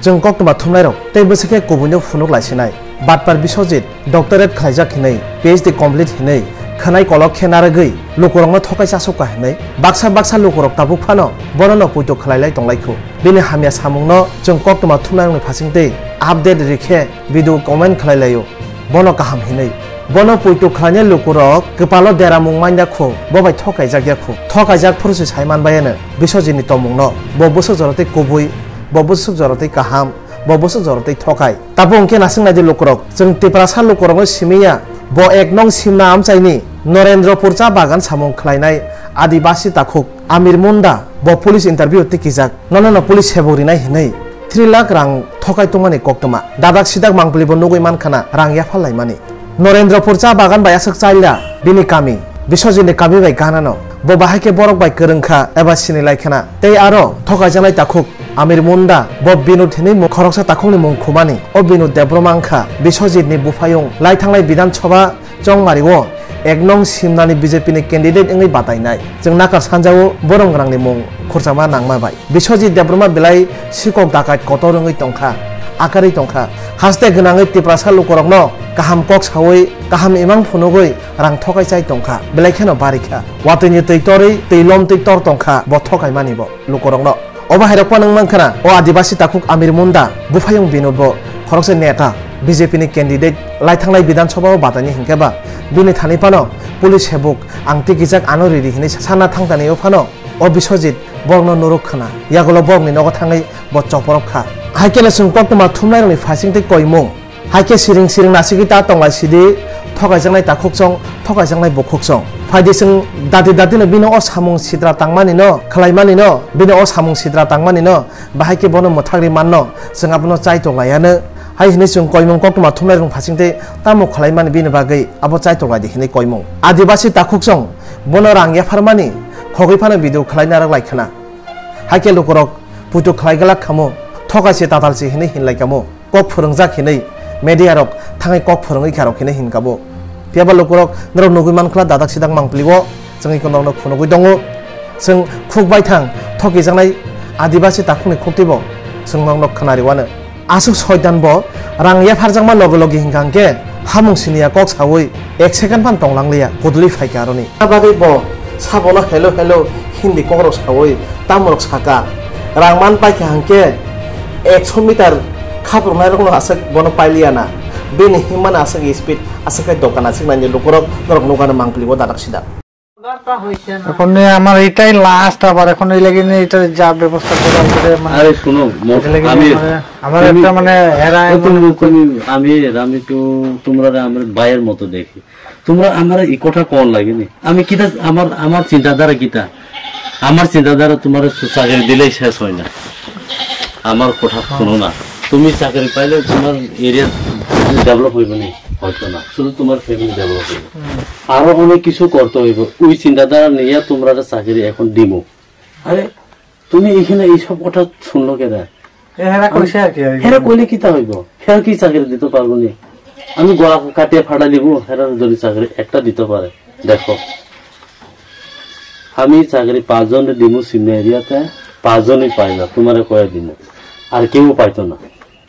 जों कक्टमा थुमनायरक तै बोसोरखे गुबुनजों फुनुक लायसिनाय बाटपार बिश्वजित डक्टरेट खालायजाक हिनै PhD कमप्लिट हिनै खानाय कलक खेनारगै लुकरंनो थकाय सासुका हिनै बाक्सा बाक्सा लुकरक ताबुक फानो बननो पुइतो खालायलाय दंलायखौ बेनि हामिया सामुंनो जों कक्टमा थुमनायरनि फासिंते आपडेट रिखे भिडिअ कमेन्ट खालायलायो बनो गाहाम हिनै बनो पुइतो खालायनाय लुकरक गोपालो देरामुं माइनाखौ बबाय थकायजाक फुरुसि सायमानबायानो बिश्वजितनि तमुंनो बबोसो जरते कुबुय बबोसो जरते गाहाम बबोसो जरते थकाय ताबो अंके नासिंनायदि लुकरक जों तिप्रासा लुकरंनो सिमिया ब एक नं सिमना आमचाइनि नरेन्द्रपुर चा बागान सामुं खालायनाय आदिबासी ताखुक आमिर मुंडा ब पुलिस इंटरव्यू तिकिजाक नन पुलिस हेबोरिनाय हिनै 3 लाख रां थकाय तंमानि कक्टमा दादाक सिदाक मांगलिबो नुगै मानखाना रां याफालायमानि नरेन्द्रपुर चा बागान बायासक चाइला बिनि कामी बिश्वजितनि कामी बाय गानानो ब बाहायके बरक बाय गोरोंखा एबा सिनिलायखाना तै आरो थकायजानाय ताखुक आमिर मुंडा ब बिनुद हिनै खरकसा ताखुकनि मुं खुमानि अ बिनुद देब्रमांखा बिश्वजितनि बुफायं लायथांनाय विधानसभा चंमारिओ एक नं सिमनानि बीजेपीनि कैंडिडेट इंगै बादायनाय जों नाकार सानजाओ बरंग्रांनि मुं खुरजामा नांमाबाय बिश्वजित देब्रमा बिलाय सिकक दाकात कतरङै तंखा आकारै तंखा हासते गोनाङै तिप्रासा लुकरंनो गाहाम कक सावै गाहाम इमां फुनुगै रां थकायसाय तंखा बिलायखेनो बारिखा वातैनि तैतरै तैलम तैतर तंखा ब थकायमानि ब लुकरंनो अबाहायरकपा नों मानखाना अ आदिबासी ताखुक आमिर मुंडा बुफायं बिनुद खरकसे नेता बीजेपीनि कैंडिडेट लायथांनाय विधानसभा बादायनि हिंकेबा बिनि थानिपानो पुलिस हेबुक आंति गिजाक आनो रेडि हिनै साना थांतानियो फानो अ बिश्वजित बर्न नुरुखना यागलो बर्गनि नग थाङै ब चपरखा हाइकेले जों कक्टमा थुमनायरनि फासिंते कयमुं हाइके सिरिं सिरिं नासिगि ता तंलायसिदि थकायजांनाय ताखुकजों थकायजांनाय बखुकजों फायदि जों दादि दादिनो बिनो अ सामुं सिद्रा तांमानिनो खालायमानिनो बिनो अ सामुं सिद्रा तांमानिनो बाहायके बनो मोथाग्रि माननो जों आबनो चाइतलायानो हाय हिनै जों कयमुं कक्टमा थुमनायरं फासिंते तामु खालायमानि बिनो बागै आबो चाइतलायदि हिनै कयमुं आदिबासी ताखुकजों बनो रां याफारमानि खगैफानो भिडिअ खालायनारक लायखाना हाइके लुकरक पुइतो खालायगला खामु थकायसे तातालसे हिनै हिनलायकामु कक फोरोंजाक हिनै मेडियारक थाङै कक फोरोङै खारक हिनै हिनकाबो पियाबा लुकरक नर नुगै मानखला दादाक सिदाक मांप्लिगो जों इखोनावनो फुनुगै दङ जों खुगबाय थां थकिजानाय आदिबासी ताखुनि खक्तिबो जों मांनो खोनारिवानो आसु सयदानब रां याफारजांमा लगे लगे हिंगांके हामुं सिनिया कक सावै 1 सेकेन्ड फान तंलांलिया गदलि फायकारनि बागै ब साबोला हेलो हेलो हिंदी ककरक सावै तामरक साका रांमान पाइके हांके 100 मिटार खाब्रनाय रकम आसक बनो पाइलियाना बेनि हिमान आसक स्पीड आसकै दकान आसक नानि लुकरक नरक नुगानो मांगलिबो दादाक सिदा এখন আমার এটাই লাস্ট আবার এখন এই লাগি এটা যা ব্যবস্থা করা করে মানে আরে শুনো আমি আমার একটা মানে এরা আমি তো তোমরা আমার ভাইয়ের মতো দেখি তোমরা আমার এই কথা কোন লাগেনি আমি কিটা আমার চিন্তাধারা কিটা আমার চিন্তাধারা তোমার চাকরি দিলেই শেষ হয় না আমার কথা শুনো না তুমি চাকরি পাইলে তোমার এরিয়া ডেভেলপ হইবে না হয়তো না শুধু তোমার ফ্যামিলি ডেভেলপ হইবে আরো অনেক কিছু করতে হইবে ওই চিন্তাধারা নিয়ে তোমরা চাকরি এখন দিমো আরে তুমি এখানে এইসব কথা শুনলো কেনা হেরা কইছে আর কি হেরা কইলে কিটা হইব হেরা কি চাকরি দিতে পারবো না আমি গলা কাটিয়ে ফাড়া দিব হেরা যদি চাকরি একটা দিতে পারে দেখো আমি চাকরি 5 জনের দিমু সিমনা এরিয়াতে 5 জনই পাই না তোমারে কয় দিন আর কেউ পাইতো না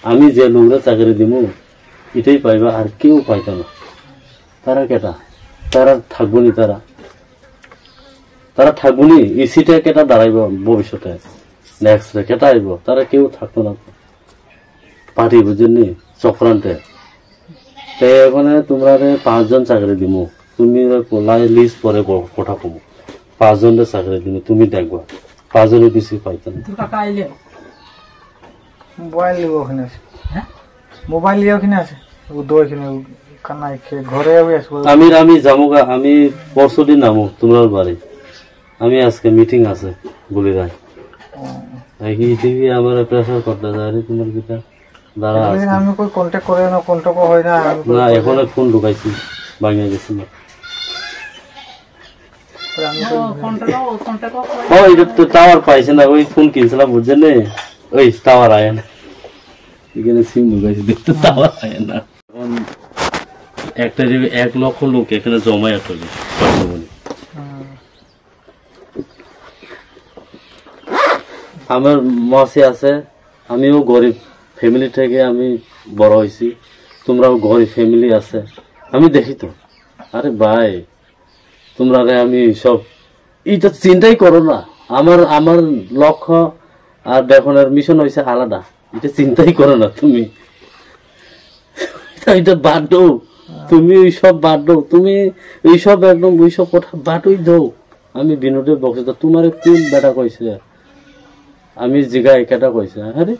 আমি যে লোকরা চাকরি দিমু এটাই পাইবা আর কেউ পাইতো না তারা কেটা তারা থাকবনি তারা থাকবনি এই সিটে কেটা দাঁড়াইব ভবিষ্যতে নেক্সট কেটা আইব তারা কেউ থাকতো না পার্টি বুঝেননি চক্রান্তে তাই এখানে তোমরা 5 জন চাকরি দিমু তুমি লিস্ট পরে কথা কম 5 জনের চাকরি দিমু তুমি দেখবা 5 জনের বেশি পাইতো না মোবাইল লিও ওখানে আছে হ্যাঁ মোবাইল লিও ওখানে আছে ও দো এখানে কানাই খে ঘরে আসবো আমি যামুগা আমি পরশুদিন নামু তোমার বাড়ি আমি আজকে মিটিং আছে বলি রাই এই টিভি আমার প্রেসার করতে যায় তোমার কিটা দাঁড়া আমি কই কন্টাক্ট করে না কন্টাক্ট হয় না না এখন ফোন ঢুকাইছি ভাঙিয়ে গেছে না ওই তো টাওয়ার পাইছে না ওই ফোন কিনছিলাম বুঝছেন ওই টাওয়ার আয় না এখানে সিম ঢুকাইছি দেখতে টাওয়ার আয় না এখন একটা 1 লক্ষ লোক এখানে জমায়েত হলো আমার মাসে আছে আমিও গরিব ফ্যামিলি থেকে আমি বড় হয়েছি, তোমরাও ঘরে ফ্যামিলি আছে, আমি দেখি তো। আরে ভাই তোমরা আমি সব এটা চিন্তাই করো না। আমার আমার লক্ষ্য আর দেখনের মিশন হয়েছে আলাদা, এটা চিন্তাই করো না তুমি। এটা বাদ দাও, তুমি ওইসব বাদ দাও, তুমি এইসব একদম ওইসব কথা বাদই দাও। আমি বিনোদের বক্সে তোমার কোন বেটা কইছে, আমি জিগা একাটা কইছে। আরে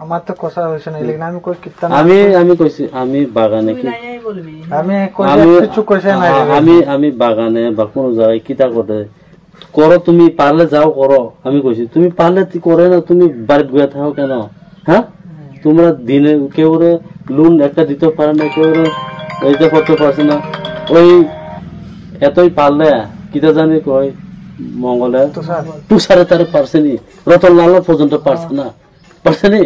আমার তো কথা হইছে না, লেকিন আমি কই কিত্তা আমি কইছি আমি বাগানে কি আমি কই কিছু কইছে না। আমি বাগানে বা কোন জায়গায় কিতা করে করো, তুমি পারলে যাও করো। আমি কইছি তুমি পারলে করে না, তুমি বাড়িতে গুয়া থাকো কেন? হ্যাঁ, তোমরা দিনে কেউ লোন একটা দিতে পারে না, কেউ এইটা করতে পারছে না। ওই এতই পারলে কিতা জানি কয় মঙ্গলে তুষারে তার পারছে নি, রতন লাল পর্যন্ত পারছে না, পারছে নি।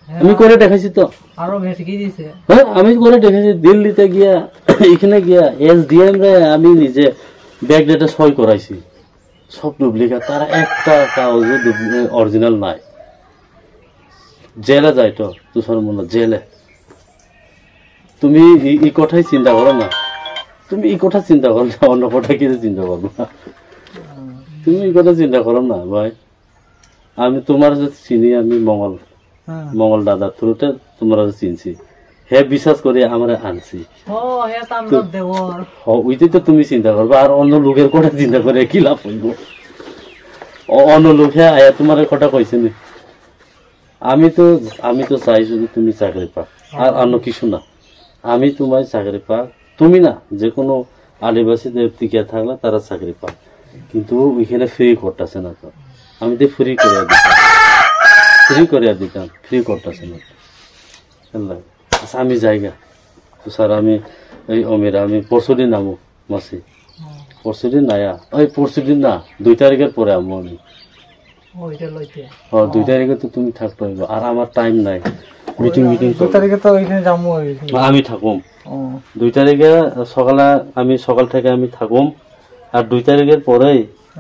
আমি করে দেখাইছি তো, আরো বেশি কি দিছে। হ্যাঁ আমি করে দেখেছি। দিল্লিতে গিয়া এখানে গিয়া SDM রে আমি নিজে ব্যাগ ডেটা সই করাইছি, সব ডুপ্লিকেট, তারা একটা কাগজ অরিজিনাল নাই। জেলে যাই তো তুষার মোল্লা, জেলে। তুমি এই কথাই চিন্তা করো না, তুমি এই কথা চিন্তা করো না, অন্য কথা কি চিন্তা করো না, তুমি এই কথা চিন্তা করো না ভাই। আমি তোমার যে চিনি, আমি মঙ্গল দাদার থ্রুতে তোমরা চিনছি, হে বিশ্বাস করে আমার আনছি। ওইটাই তো তুমি চিন্তা করবে, আর অন্য লোকের কথা চিন্তা করে কি লাভ হইব? অন্য লোকে আয়া তোমার কথা কইছে নি। আমি তো চাই শুধু তুমি চাকরি পাক, আর অন্য কিছু না। আমি তোমার চাকরি পাক, তুমি না যে কোনো আদিবাসীদের টিকে থাকলে তারা চাকরি পাক, কিন্তু ওইখানে ফ্রি করতেছে না তো। আমি তো ফ্রি করে দিতাম, ফ্রি করতেছে না। আচ্ছা আমি জায়গা তো স্যার, আমি এই অমিরা আমি পরশুদিন নামো মাসি, পরশুদিন নাইয়া ওই পরশুদিন না 2 তারিখের পরে আমো আমি। 2 তারিখে তো তুমি থাকতে হইব, আর আমার টাইম নাই। মিটিং 2 তারিখে তো ওইখানে যাবো, আমি থাকুম 2 তারিখে সকালে, আমি সকাল থেকে আমি থাকুম। আর 2 তারিখের পরেই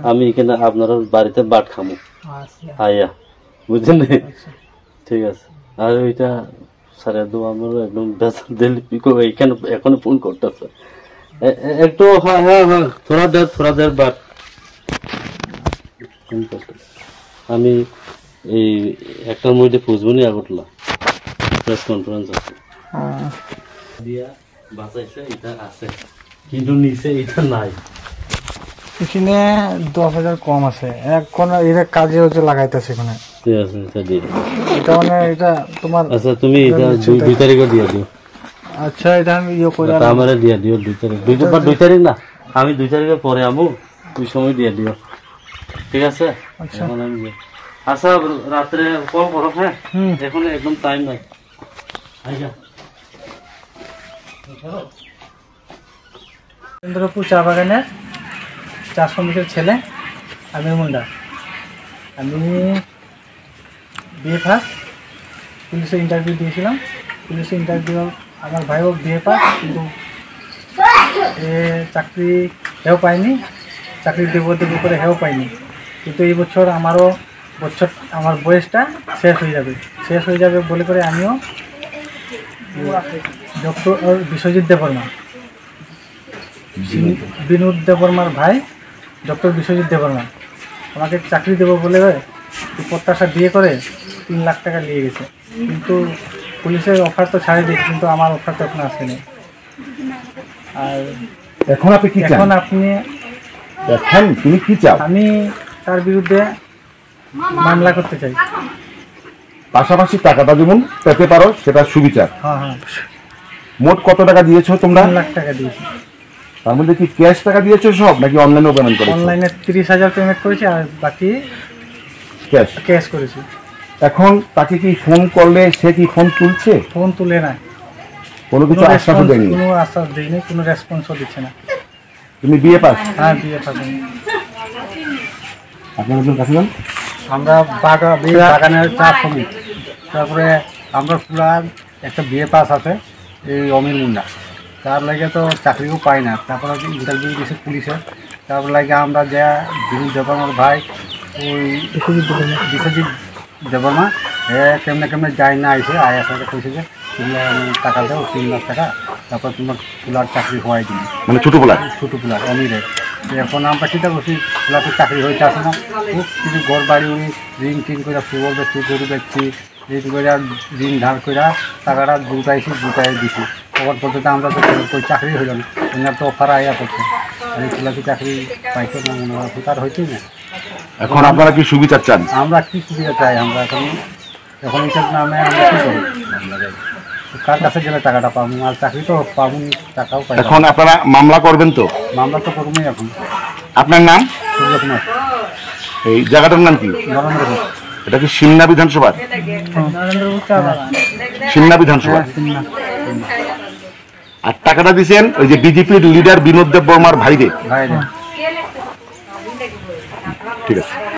আমি এখানে আপনার বাড়িতে বাট খামো আইয়া, বুঝলেন? ঠিক আছে। আর ওইটা স্যার আমার একদম এখানে এখনো ফোন করতেছে একটু। হ্যাঁ হ্যাঁ হ্যাঁ, থোড়া দের বাদ আমি এই একটার মধ্যে খুঁজবো নি আগটলা প্রেস কনফারেন্স আছে দিয়া বাঁচাইছে, এটা আছে কিন্তু নিচে এটা নাই। এখানে 10,000 কম আছে, এখন এটা কাজে হচ্ছে লাগাইতেছে এখানে। ঠিক আছে, এটা দিয়ে এটা মানে এটা তোমার। আচ্ছা তুমি এটা 2 তারিখে দিয়ে দিও। আচ্ছা এটা আমি করে আমারে দিয়ে দিও 2 তারিখ। 2 তারিখ না, আমি 2 তারিখের পরে আমু, ওই সময় দিয়ে দিও। ঠিক আছে? আচ্ছা আচ্ছা রাত্রে কল করো। হ্যাঁ এখন একদম টাইম নাই। চন্দ্রপুর চা বাগানের চা শ্রমিকের ছেলে আমির মুন্ডা। আমি বিএ পাস, পুলিশে ইন্টারভিউ দিয়েছিলাম। পুলিশে ইন্টারভিউ আমার ভাইও বিএ পাস, কিন্তু চাকরি হেও পাইনি, চাকরি দেব করে হেও পাইনি। কিন্তু এই বছর আমার বয়সটা শেষ হয়ে যাবে বলে করে আমিও ডক্টর বিশ্বজিৎ দেববর্মা, বিনোদ দেববর্মার ভাই ডক্টর বিশ্বজিৎ দেববর্মা আমাকে চাকরি দেবো বলে প্রত্যাশা দিয়ে করে 3 লাখ টাকা নিয়ে গেছে। কিন্তু পুলিশের অফার তো ছাড়িয়ে দিয়েছে, কিন্তু আমার অফার তো এখন আসেনি। আর এখন আপনি কি চান? এখন তুমি কি চাও? আমি তার বিরুদ্ধে মামলা করতে চাই, পাশাপাশি টাকাটা যেমন পেতে পারো সেটা সুবিচার। হ্যাঁ। মোট কত টাকা দিয়েছো তোমরা? 3 লাখ টাকা দিয়েছি। তার মধ্যে কি ক্যাশ টাকা দিয়েছো সব, নাকি অনলাইনেও পেমেন্ট করেছো? অনলাইনে 30,000 পেমেন্ট করেছি, আর বাকি ক্যাশ করেছি। এখন তাকে কি ফোন করলে সে কি ফোন তুলছে? ফোন তুলে না, কোনো কিছু আশ্বাস দেয়নি? কোনো আশ্বাস দেয়নি, কোনো রেসপন্সও দিচ্ছে না। তুমি বিয়ে পাস? হ্যাঁ বিয়ে পাস। আপনার কাছে যান। আমরা বাগানের চা শ্রমিক, তারপরে আমরা পুরা একটা বিএ পাস আছে এই অমির মুন্ডা, তার লাগে তো চাকরিও পাই না। তারপরে ইন্টারভিউ দিয়েছে পুলিশে, তারপর লাগে আমরা যা বিনোদ দেববর্মার ভাই ওই বিশ্বজিৎ দেববর্মা কেমনে কেমনে যায় না আইসে আয়া সাথে কইছে যে তুমি টাকা দাও 3 লাখ টাকা, তারপর তোমার ফুলার চাকরি হওয়াই দিন, মানে ছোট বলা ছোটো ফুলার অমিরের। এখন আমরা চিন্তা করছি ফুলার তো চাকরি হইতে আসে না, খুব কিছু ঘর বাড়ি উনি ঋণ টিন করে ফুবল বেচছি, গরু বেচছি, ঋণ করে ঋণ ধার করে টাকাটা জুটাই দিছি। তখন পর্যন্ত আমরা তো કોઈ চাকরি হইল না, এনার তো অফার আয়া করছে, আর এই ফুলাকে চাকরি পাইতো না মনে হয়, তার হইতেই না। এখন আপনারা কি সুবিধা চান? আমরা কি সুবিধা চাই? আমরা এখন এইটার নামে আমরা কী করি? কার কাছে গেলে টাকাটা পাবো? আর চাকরি তো পাবো, টাকাও পাই। এখন আপনারা মামলা করবেন তো? মামলা তো করবোই। এখন আপনার নাম? সূর্যকুমার। এই জায়গাটার নাম কি? নরেন্দ্রপুর। এটা কি সিমনা বিধানসভা? সিমনা বিধানসভা। আর টাকাটা দিয়েছেন ওই যে বিজেপির লিডার বিনোদ দেব বর্মার ভাইরে। ভাই ঠিক আছে।